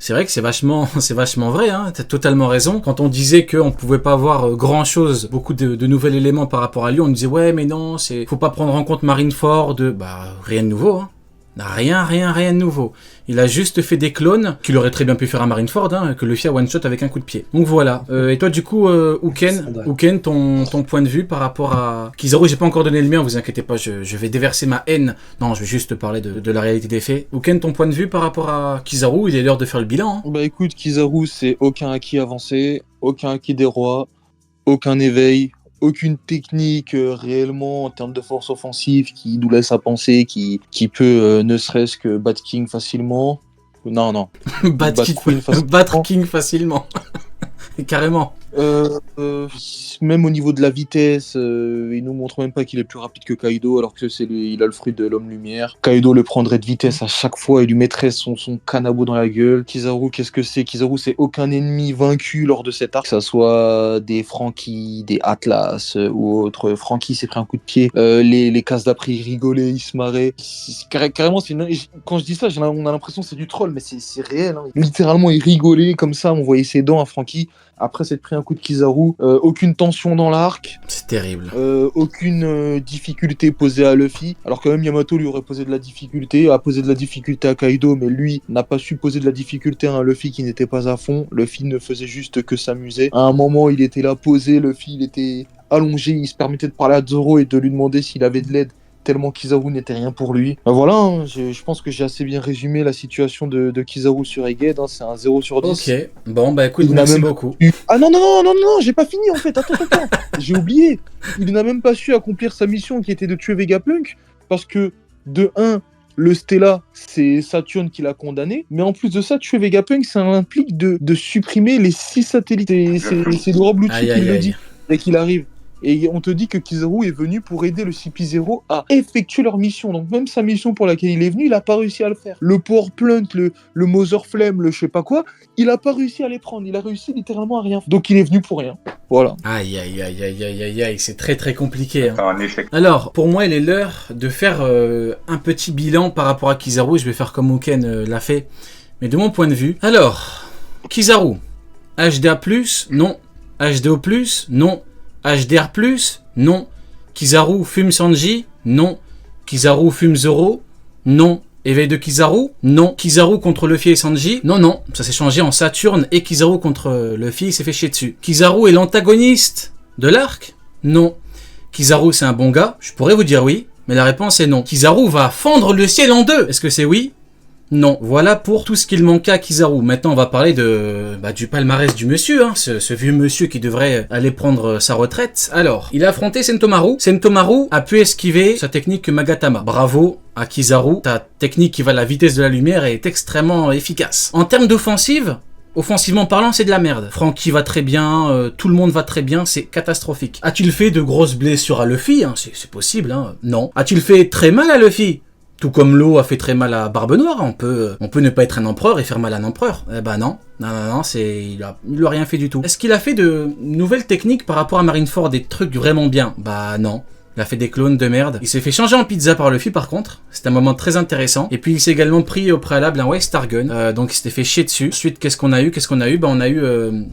C'est vrai que c'est vachement vrai, hein. T'as totalement raison. Quand on disait qu'on pouvait pas voir grand chose, beaucoup de nouveaux éléments par rapport à lui, on disait ouais mais non, faut pas prendre en compte Marineford, rien de nouveau, hein. Rien de nouveau. Il a juste fait des clones qu'il aurait très bien pu faire à Marineford, hein, que Luffy a one shot avec un coup de pied. Donc voilà. Et toi du coup, Uken, ton point de vue par rapport à Kizaru, j'ai pas encore donné le mien, vous inquiétez pas, je vais déverser ma haine. Non, je vais juste parler de la réalité des faits. Uken, ton point de vue par rapport à Kizaru, il est l'heure de faire le bilan. Hein. Bah écoute, Kizaru, c'est aucun acquis avancé, aucun acquis des rois, aucun éveil, aucune technique réellement en termes de force offensive qui nous laisse à penser qui peut ne serait-ce que battre King facilement. Non. Battre King facilement. Carrément. Même au niveau de la vitesse, il nous montre même pas qu'il est plus rapide que Kaido alors que il a le fruit de l'homme lumière. Kaido le prendrait de vitesse à chaque fois et lui mettrait son kanabo dans la gueule. Kizaru, qu'est-ce que c'est? Kizaru, c'est aucun ennemi vaincu lors de cet arc, que ça soit des Franky, des Atlas ou autre. Franky s'est pris un coup de pied. Les cases d'après, il rigolait, il se marrait. Carrément, quand je dis ça, on a l'impression que c'est du troll, mais c'est réel. Hein. Littéralement, il rigolait comme ça, on voyait ses dents à Franky. Après s'être pris un coup de Kizaru, aucune tension dans l'arc. C'est terrible. Aucune difficulté posée à Luffy. Alors quand même Yamato lui aurait posé de la difficulté, a posé de la difficulté à Kaido, mais lui n'a pas su poser de la difficulté à un Luffy qui n'était pas à fond. Luffy ne faisait juste que s'amuser. À un moment, il était là posé, Luffy il était allongé, il se permettait de parler à Zoro et de lui demander s'il avait de l'aide. Tellement Kizaru n'était rien pour lui. Voilà, hein, je pense que j'ai assez bien résumé la situation de Kizaru sur Egghead. Hein, c'est un 0 sur 10. Ok, bon bah écoute, merci beaucoup. Ah non, j'ai pas fini en fait. Attends. J'ai oublié. Il n'a même pas su accomplir sa mission qui était de tuer Vegapunk parce que, de 1, le Stella, c'est Saturne qui l'a condamné. Mais en plus de ça, tuer Vegapunk, ça implique de supprimer les 6 satellites. C'est Laura Bluetooth qui le dit dès qu'il arrive. Et on te dit que Kizaru est venu pour aider le CP0 à effectuer leur mission. Donc même sa mission pour laquelle il est venu, il n'a pas réussi à le faire. Le Power Plant, le Mother Flame, le je sais pas quoi, il n'a pas réussi à les prendre. Il a réussi littéralement à rien faire. Donc il est venu pour rien. Voilà. Aïe, c'est très très compliqué. Hein. C'est un échec. Alors, pour moi, il est l'heure de faire un petit bilan par rapport à Kizaru. Je vais faire comme Uken l'a fait, mais de mon point de vue. Alors, Kizaru, HDA+, non. HDO+, non. HDR+, non. Kizaru fume Sanji, non. Kizaru fume Zoro, non. Éveil de Kizaru, non. Kizaru contre Luffy et Sanji, non. Ça s'est changé en Saturne et Kizaru contre Luffy, il s'est fait chier dessus. Kizaru est l'antagoniste de l'arc, non. Kizaru c'est un bon gars, je pourrais vous dire oui, mais la réponse est non. Kizaru va fendre le ciel en deux, est-ce que c'est oui ? Non, voilà pour tout ce qu'il manquait à Kizaru. Maintenant, on va parler du palmarès du monsieur, hein, ce vieux monsieur qui devrait aller prendre sa retraite. Alors, il a affronté Sentomaru. Sentomaru a pu esquiver sa technique Magatama. Bravo à Kizaru. Ta technique qui va à la vitesse de la lumière est extrêmement efficace. En termes d'offensive, offensivement parlant, c'est de la merde. Franky va très bien, tout le monde va très bien, c'est catastrophique. A-t-il fait de grosses blessures à Luffy, hein, c'est possible, hein. Non. A-t-il fait très mal à Luffy ? Tout comme l'eau a fait très mal à Barbe Noire, on peut ne pas être un empereur et faire mal à un empereur. Eh ben non, il lui a rien fait du tout. Est-ce qu'il a fait de nouvelles techniques par rapport à Marineford, des trucs vraiment bien ? Bah non. Il a fait des clones de merde. Il s'est fait changer en pizza par Luffy par contre. C'était un moment très intéressant. Et puis il s'est également pris au préalable un White Star Gun. Donc il s'était fait chier dessus. Ensuite, qu'est-ce qu'on a eu ? Bah on a eu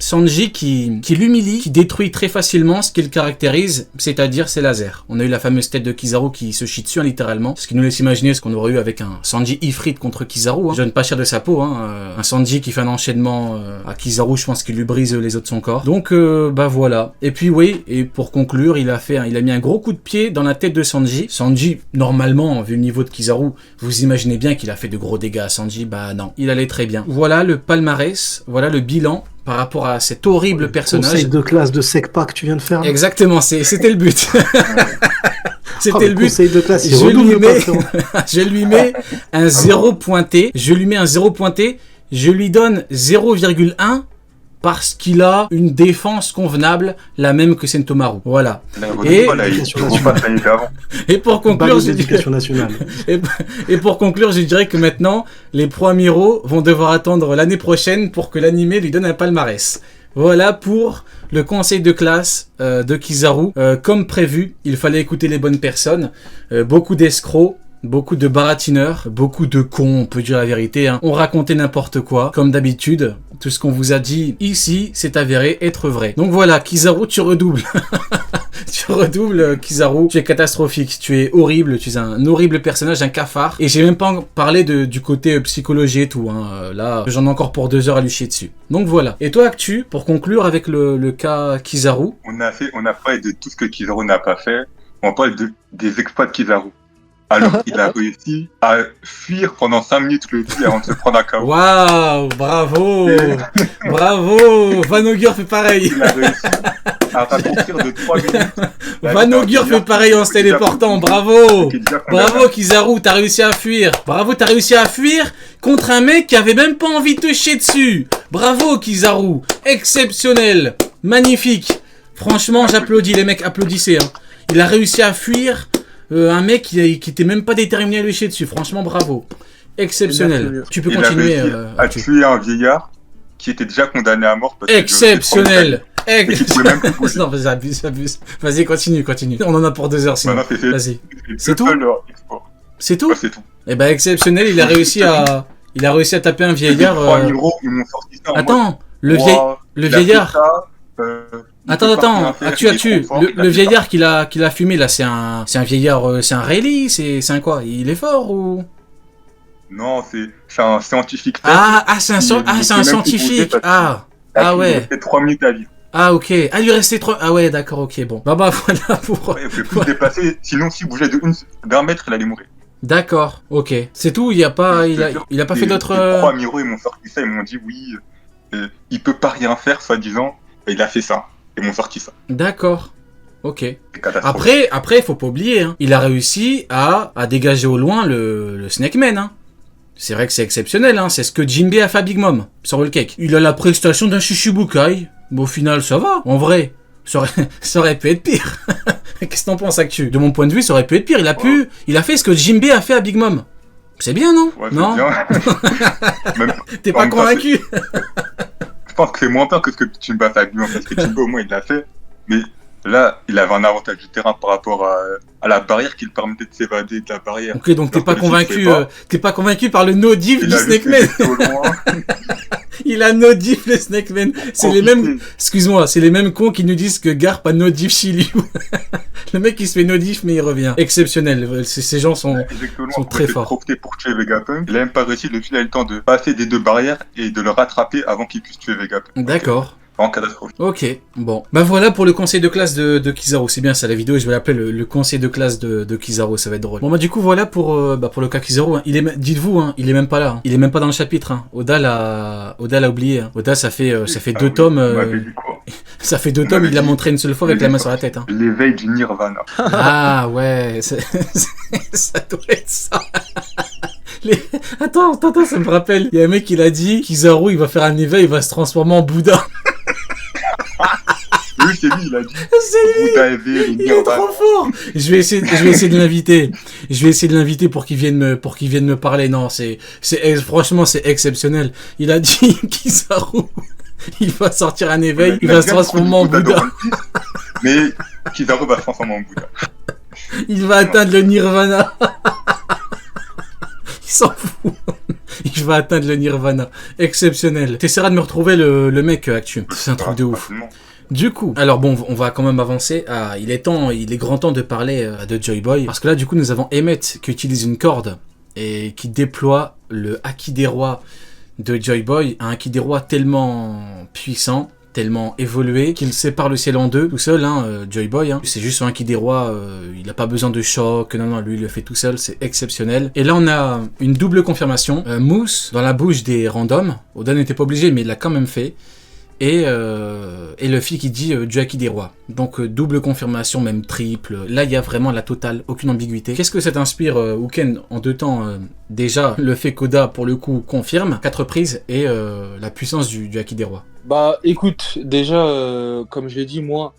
Sanji qui l'humilie, qui détruit très facilement ce qu'il caractérise, c'est-à-dire ses lasers. On a eu la fameuse tête de Kizaru qui se chie dessus, hein, littéralement. Ce qui nous laisse imaginer ce qu'on aurait eu avec un Sanji Ifrit contre Kizaru. Hein. Je donne pas cher de sa peau. Hein. Un Sanji qui fait un enchaînement à Kizaru, je pense qu'il lui brise les os de son corps. Donc voilà. Et puis oui, et pour conclure, il a mis un gros coup de pied dans la tête de Sanji. Sanji, normalement, vu le niveau de Kizaru, vous imaginez bien qu'il a fait de gros dégâts à Sanji. Bah non, il allait très bien. Voilà le palmarès, voilà le bilan par rapport à cet horrible personnage. Conseil de classe de Sekpa que tu viens de faire. Exactement, c'était le but. C'était le but. Conseil de classe, je lui mets un 0 pointé. Je lui donne 0,1 parce qu'il a une défense convenable, la même que Sentomaru. Voilà. Et pour conclure, je dirais que maintenant, les pro Amiro vont devoir attendre l'année prochaine pour que l'animé lui donne un palmarès. Voilà pour le conseil de classe de Kizaru. Comme prévu, il fallait écouter les bonnes personnes. Beaucoup d'escrocs. beaucoup de baratineurs, beaucoup de cons, on peut dire la vérité, hein. On racontait n'importe quoi, comme d'habitude. Tout ce qu'on vous a dit ici, c'est avéré être vrai. Donc voilà, Kizaru, tu redoubles. Tu redoubles, Kizaru. Tu es catastrophique, tu es horrible, tu es un horrible personnage, un cafard. Et j'ai même pas parlé du côté psychologie et tout, hein. Là, j'en ai encore pour 2 heures à lui chier dessus. Donc voilà. Et toi, Actu, pour conclure avec le cas Kizaru. On a parlé de tout ce que Kizaru n'a pas fait. On parle des exploits de Kizaru. Alors, il a réussi à fuir pendant 5 minutes le lit avant de se prendre un KO. Waouh, bravo. Bravo. Vanogur fait pareil. Il a réussi à raccourcir de 3 minutes. Vanogur fait pareil en se téléportant, bravo. Bravo Kizaru, t'as réussi à fuir. Bravo, t'as réussi à fuir contre un mec qui avait même pas envie de te chier dessus. Bravo Kizaru, exceptionnel, magnifique. Franchement, j'applaudis, les mecs, applaudissez. Hein. Il a réussi à fuir un mec qui était même pas déterminé à lui chier dessus. Franchement, bravo. Exceptionnel. Tu peux continuer. Il a réussi à tuer un vieillard qui était déjà condamné à mort. Parce exceptionnel. Que non, vas-y, abuse. Vas-y, continue. On en a pour 2 heures sinon. Vas-y. C'est tout. C'est tout. Ouais, c'est tout. Eh ben, exceptionnel, il a réussi à taper un vieillard. Ils m'ont sorti ça. Attends, le vieillard. Attends, Actu. Le vieillard qu'il a fumé là, c'est un vieillard, c'est un Rayleigh, c'est un quoi? Il est fort ou? Non, c'est un scientifique. C'est un scientifique. Ah ouais. Il restait 3 minutes à vivre. Ah ok. Ah, il lui restait 3. Ah ouais, d'accord, ok, bon. Bah voilà pour. Ouais, il pouvait plus se déplacer, sinon s'il bougeait d'un mètre, il allait mourir. D'accord, ok. C'est tout, il a pas fait d'autres. Les 3 Miro, ils m'ont sorti ça, ils m'ont dit oui, il peut pas rien faire, soi-disant. Et il a fait ça. Ils m'ont sorti ça. D'accord. Ok. Après, faut pas oublier, hein. Il a réussi à dégager au loin le Snake Man, hein. C'est vrai que c'est exceptionnel, hein. C'est ce que Jinbei a fait à Big Mom sur le cake. Il a la prestation d'un Shishibukai. Mais au final, ça va. En vrai, ça aurait pu être pire. Qu'est-ce que t'en penses, Actu? De mon point de vue, ça aurait pu être pire. Il a fait ce que Jinbei a fait à Big Mom. C'est bien, non? Ouais, non. Bien. T'es pas convaincu? Je pense que c'est moins peur que ce que Jinbei a fait à Big Mom, parce que Jinbei, au moins, il l'a fait. Mais là, il avait un avantage du terrain par rapport à la barrière qui le permettait de s'évader de la barrière. Ok, donc t'es pas convaincu par le no-diff du Snake Man. Il a no-diff le Snake Man. C'est les mêmes, excuse-moi, c'est les mêmes cons qui nous disent que Garp a no-diff Shiryu. Le mec il se fait no-diff mais il revient. Exceptionnel. Ces gens sont très forts. Profité pour tuer Vegapunk. Il a même pas réussi, le fil a eu le temps de passer des 2 barrières et de le rattraper avant qu'il puisse tuer Vegapunk. D'accord. En catastrophe. Ok, bon. Bah voilà pour le conseil de classe de Kizaru. C'est bien ça la vidéo, je vais l'appeler le conseil de classe de Kizaru, ça va être drôle. Bon bah du coup voilà pour le cas Kizaru. Hein. Dites-vous, hein, il est même pas là. Hein. Il est même pas dans le chapitre. Hein. Oda l'a oublié. Hein. Oda ça fait 2 tomes. Ça fait 2 tomes, il l'a montré une seule fois avec la main sur la tête. Hein. L'éveil du Nirvana. Ah ouais, ça doit être ça. Attends, ça me rappelle. Il y a un mec qui l'a dit, Kizaru il va faire un éveil, il va se transformer en Bouddha. Oui, c'est lui, il a dit. C'est lui. Bouddha éveillé, il est trop fort. Je vais essayer de l'inviter. Je vais essayer de l'inviter pour qu'il vienne me parler. Non, franchement, c'est exceptionnel. Il a dit Kizaru, il va sortir un éveil, il va se transformer en Bouddha. Mais Kizaru va se transformer en Bouddha. Il va atteindre le Nirvana. Il s'en fout. Il va atteindre le Nirvana. Exceptionnel. T'essaieras de me retrouver le mec Actu. C'est un truc de ouf. Du coup, alors bon, on va quand même avancer. Il est grand temps de parler de Joy Boy. Parce que là, du coup, nous avons Emmet qui utilise une corde et qui déploie le Haki des Rois de Joy Boy. Un Haki des Rois tellement puissant, tellement évolué, qu'il sépare le ciel en deux, tout seul, hein, Joy Boy. Hein. C'est juste un Haki des Rois, il a pas besoin de choc, non, lui il le fait tout seul, c'est exceptionnel. Et là on a une double confirmation. Mousse dans la bouche des randoms. Oda n'était pas obligé, mais il l'a quand même fait. Et Luffy qui dit du Haki des Rois. Donc double confirmation, même triple. Là il y a vraiment la totale, aucune ambiguïté. Qu'est-ce que ça t'inspire, Uken, en 2 temps déjà, le fait qu'Oda pour le coup confirme 4 reprises et la puissance du Haki des Rois. Bah écoute, déjà comme je l'ai dit, moi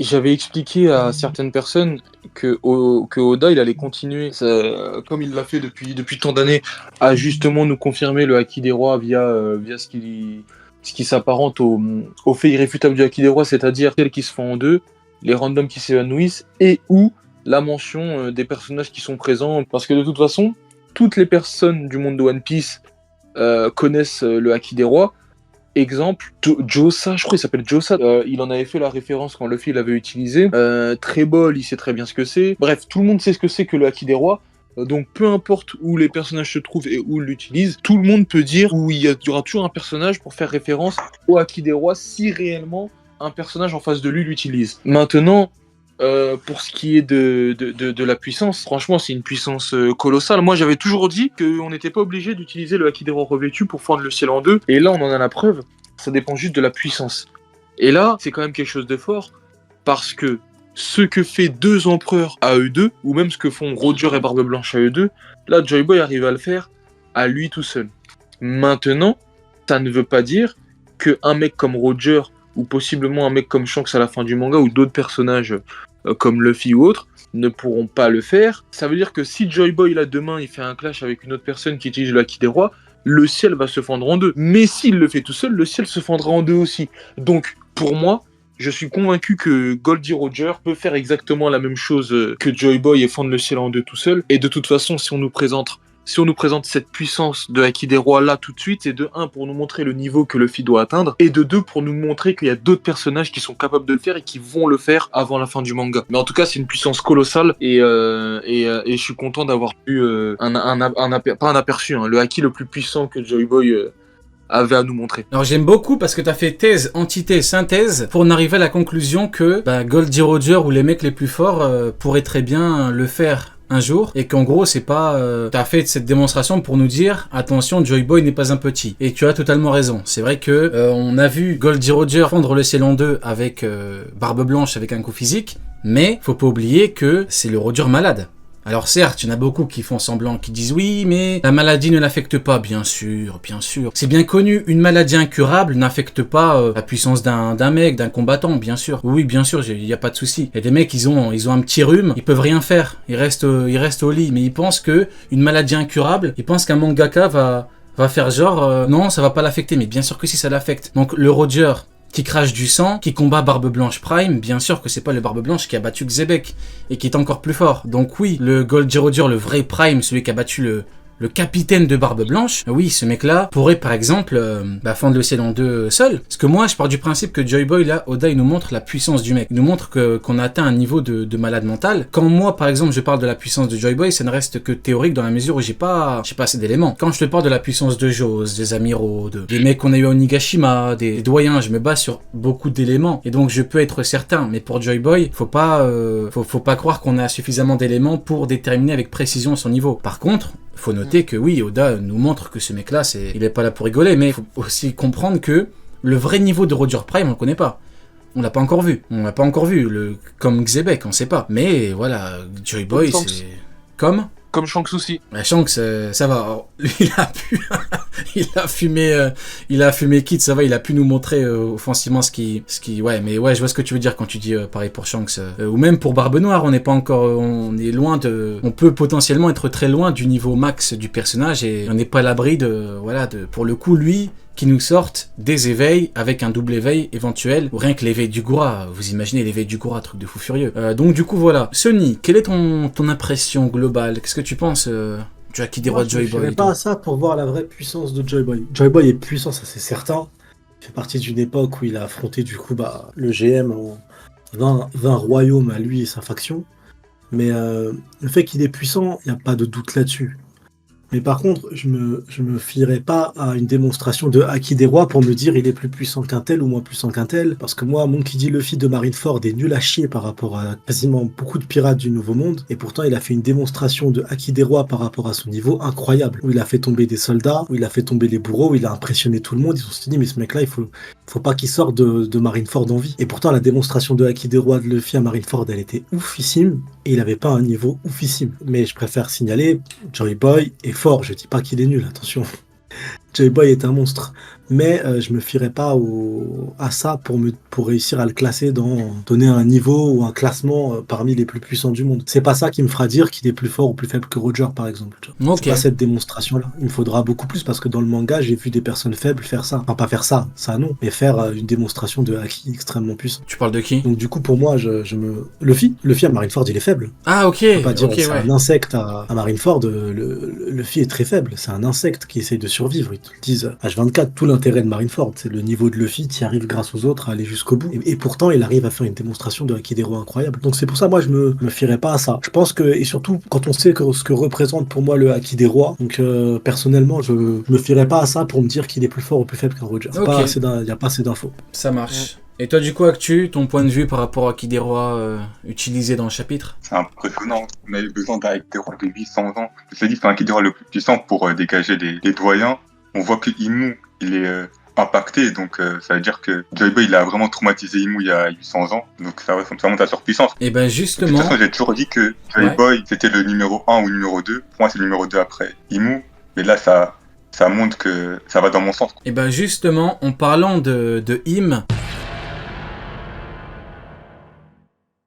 j'avais expliqué à certaines personnes que Oda il allait continuer comme il l'a fait depuis tant d'années à justement nous confirmer le Haki des Rois via ce qui s'apparente au fait irréfutable du Haki des Rois, c'est-à-dire celles qui se font en deux, les randoms qui s'évanouissent et ou la mention des personnages qui sont présents, parce que de toute façon, toutes les personnes du monde de One Piece connaissent le Haki des rois. Exemple, Josa, je crois qu'il s'appelle Josa, il en avait fait la référence quand Luffy l'avait utilisé. Trebol, il sait très bien ce que c'est. Bref, tout le monde sait ce que c'est que le Haki des rois. Donc peu importe où les personnages se trouvent et où ils l'utilisent, tout le monde peut dire où il y aura toujours un personnage pour faire référence au Haki des rois si réellement un personnage en face de lui l'utilise. Maintenant, pour ce qui est de la puissance, franchement, c'est une puissance colossale. Moi, j'avais toujours dit qu'on n'était pas obligé d'utiliser le Haki des rois revêtu pour fendre le ciel en deux. Et là, on en a la preuve. Ça dépend juste de la puissance. Et là, c'est quand même quelque chose de fort. Parce que ce que fait deux empereurs à eux deux, ou même ce que font Roger et Barbe Blanche à eux deux, là, Joy Boy arrive à le faire à lui tout seul. Maintenant, ça ne veut pas dire qu'un mec comme Roger, ou possiblement un mec comme Shanks à la fin du manga, ou d'autres personnages comme Luffy ou autres, ne pourront pas le faire. Ça veut dire que si Joy Boy, là, demain, il fait un clash avec une autre personne qui utilise le Haki des rois, le ciel va se fendre en deux. Mais s'il le fait tout seul, le ciel se fendra en deux aussi. Donc, pour moi, je suis convaincu que Goldie Roger peut faire exactement la même chose que Joy Boy et fendre le ciel en deux tout seul. Et de toute façon, si on nous présente cette puissance de Haki des rois là tout de suite, c'est de 1 pour nous montrer le niveau que Luffy doit atteindre, et de 2 pour nous montrer qu'il y a d'autres personnages qui sont capables de le faire et qui vont le faire avant la fin du manga. Mais en tout cas, c'est une puissance colossale, et je suis content d'avoir eu pas un aperçu, le Haki le plus puissant que Joy Boy avait à nous montrer. Alors j'aime beaucoup parce que t'as fait thèse, antithèse, synthèse pour en arriver à la conclusion que Goldie Roger ou les mecs les plus forts pourraient très bien le faire un jour, et qu'en gros c'est pas t'as fait cette démonstration pour nous dire attention, Joy Boy n'est pas un petit, et tu as totalement raison. C'est vrai que on a vu Goldie Roger fendre le ciel en deux avec Barbe Blanche avec un coup physique, mais faut pas oublier que c'est le Roger malade. Alors certes, il y en a beaucoup qui font semblant, qui disent oui, mais la maladie ne l'affecte pas, bien sûr, bien sûr. C'est bien connu, une maladie incurable n'affecte pas la puissance d'un mec, d'un combattant, bien sûr. Oui, bien sûr, il n'y a pas de souci. Il y a des mecs, ils ont un petit rhume, ils peuvent rien faire, ils restent au lit, mais ils pensent que une maladie incurable, ils pensent qu'un mangaka va faire genre non, ça va pas l'affecter, mais bien sûr que si, ça l'affecte. Donc le Roger qui crache du sang, qui combat Barbe Blanche Prime, bien sûr que c'est pas le Barbe Blanche qui a battu Xebec, et qui est encore plus fort. Donc oui, le Goldie Roger, le vrai Prime, celui qui a battu le capitaine de Barbe Blanche, oui, ce mec-là pourrait par exemple fendre le ciel en deux seul. Parce que moi, je pars du principe que Joy Boy, là, Oda, il nous montre la puissance du mec. Il nous montre qu'on a atteint un niveau de malade mental. Quand moi, par exemple, je parle de la puissance de Joy Boy, ça ne reste que théorique dans la mesure où j'ai pas assez d'éléments. Quand je te parle de la puissance de Jose, des amiraux, des mecs qu'on a eu à Onigashima, des doyens, je me base sur beaucoup d'éléments. Et donc, je peux être certain. Mais pour Joy Boy, faut pas croire qu'on a suffisamment d'éléments pour déterminer avec précision son niveau. Par contre, faut noter que oui, Oda nous montre que ce mec-là, il est pas là pour rigoler, mais il faut aussi comprendre que le vrai niveau de Roger Prime, on le connaît pas. On l'a pas encore vu. Comme Xebec, on sait pas. Mais voilà, Joy Boy, c'est... Comme Shanks aussi. Shanks, ça va. Alors, lui, il a fumé Kid, ça va, il a pu nous montrer offensivement ce qui... Ouais, mais ouais, je vois ce que tu veux dire quand tu dis pareil pour Shanks. Ou même pour Barbe Noire, on n'est pas encore... On est loin de... On peut potentiellement être très loin du niveau max du personnage, et on n'est pas à l'abri pour le coup, lui... qui nous sortent des éveils avec un double éveil éventuel, ou rien que l'éveil du Gura. Vous imaginez l'éveil du Gura, truc de fou furieux. Donc du coup voilà. Sonny, quelle est ton impression globale? Qu'est-ce que tu penses du Haki des rois de Joy Boy? Je ne pas à ça pour voir la vraie puissance de Joy Boy. Joy Boy est puissant, ça c'est certain. Il fait partie d'une époque où il a affronté du coup le GM en 20 royaumes à lui et sa faction. Mais le fait qu'il est puissant, il n'y a pas de doute là-dessus. Mais par contre, je me fierai pas à une démonstration de Haki des rois pour me dire il est plus puissant qu'un tel ou moins puissant qu'un tel. Parce que moi, Monkey D. Luffy de Marineford est nul à chier par rapport à quasiment beaucoup de pirates du Nouveau Monde. Et pourtant, il a fait une démonstration de Haki des rois par rapport à son niveau incroyable. Où il a fait tomber des soldats, où il a fait tomber les bourreaux, où il a impressionné tout le monde. Ils se sont dit, mais ce mec-là, il faut pas qu'il sorte de Marineford en vie. Et pourtant, la démonstration de Haki des rois de Luffy à Marineford, elle était oufissime. Et il avait pas un niveau oufissime. Mais je préfère signaler, Joy Boy est fort, je dis pas qu'il est nul, attention. J-Boy est un monstre. Mais je me fierais pas à ça pour réussir à le classer donner un niveau ou un classement parmi les plus puissants du monde. C'est pas ça qui me fera dire qu'il est plus fort ou plus faible que Roger, par exemple. Tu vois. Ok. C'est pas cette démonstration-là. Il me faudra beaucoup plus parce que dans le manga, j'ai vu des personnes faibles faire ça. Enfin, pas faire ça non, mais faire une démonstration de haki extrêmement puissant. Tu parles de qui? Donc du coup, pour moi, Luffy à Marineford, il est faible. Ah, ok. On peut pas dire Ok, c'est ouais. un insecte à Marineford. Luffy est très faible. C'est un insecte qui essaye de survivre. Ils te le disent H24. Tout l'intérêt de Marineford, c'est le niveau de Luffy qui arrive grâce aux autres à aller jusqu'au bout. Et pourtant, il arrive à faire une démonstration de haki d'héros incroyable. Donc c'est pour ça, moi, je me fierais pas à ça. Je pense que, et surtout, quand on sait ce que représente pour moi le haki des rois, donc personnellement, je me fierais pas à ça pour me dire qu'il est plus fort ou plus faible qu'un Roger. Il Ok. n'y a pas assez d'infos. Ça marche. Et toi, du coup, Actu, ton point de vue par rapport à Kideroa utilisé dans le chapitre? C'est impressionnant. On avait besoin d'un Kideroa de 800 ans. Je te dis, c'est un Kideroa le plus puissant pour dégager les doyens. On voit que Imu, il est impacté, donc ça veut dire que Joy-Boy, il a vraiment traumatisé Imu il y a 800 ans. Donc ça monte à surpuissance. Et ben De justement... toute façon, j'ai toujours dit que Joy-Boy, c'était le numéro 1 ou numéro 2. Pour moi, c'est le numéro 2 après Imu. Mais là, ça montre que ça va dans mon sens. Et ben justement, en parlant de Im,